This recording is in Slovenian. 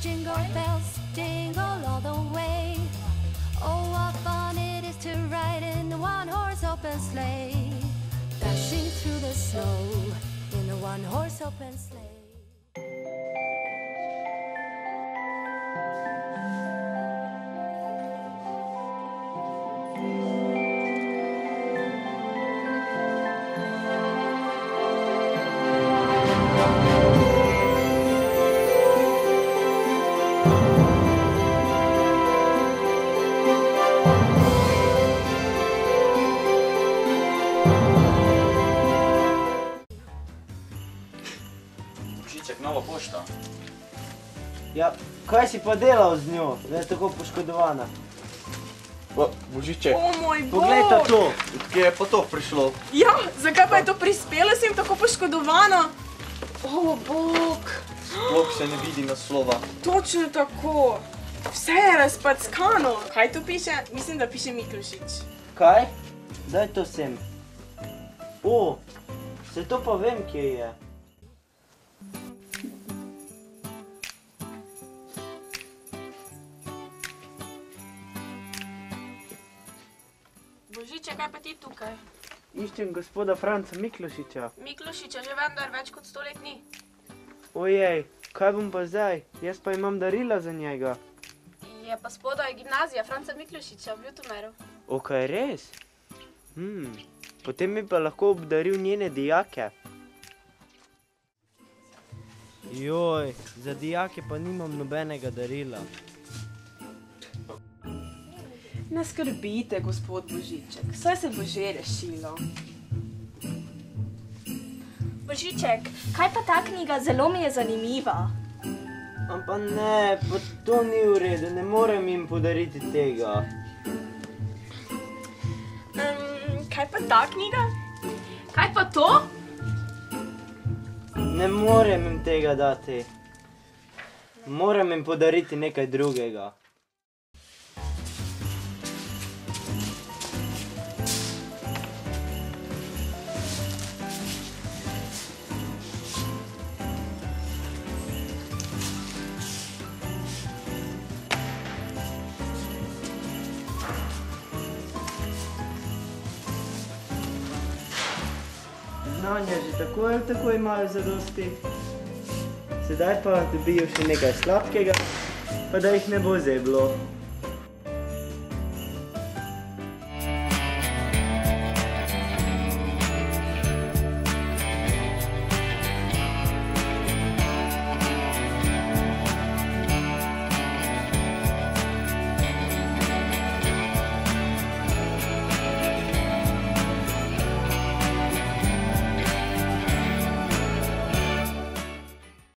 jingle bells, jingle all the way. Oh, what fun it is to ride in the one-horse open sleigh, dashing through the snow in the one-horse open sleigh. Božiček, nova pošta. Ja, kaj si pa delal z njo, da je tako poškodovana? Božiček, O moj bog! Poglejta to! odkje je pa to prišlo? Ja, zakaj pa je to prispelo, sem tako poškodovana? O bog! Sploh se ne vidi naslova. Točno tako. Vse je razpackano. Kaj to piše? Mislim, da piše Miklošič. Kaj? Daj to sem. O, se to pa vem, kje je. Božiček, kaj pa ti tukaj? Iščem gospoda Franca Miklošiča. Miklošiča že vendar več kot 100 let ni. Ojej, kaj bom pa zdaj? Jaz pa imam darila za njega. Je pa spodaj gimnazija Franca Miklošiča v Ljutomeru. O, kaj res? Potem bi pa lahko obdaril njene dijake. Joj, za dijake pa nimam nobenega darila. Ne skrbite, gospod Božiček. Saj se bo že rešilo. Božiček, kaj pa ta knjiga? Zelo mi je zanimiva. Ampak ne, pa to ni v redu, ne morem jim podariti tega. Kaj pa ta knjiga? Kaj pa to? Ne morem jim tega dati. Moram jim podariti nekaj drugega. Znanja že tako ali tako imajo zadosti. Sedaj pa dobijo še nekaj sladkega, pa da jih ne bo zeblo.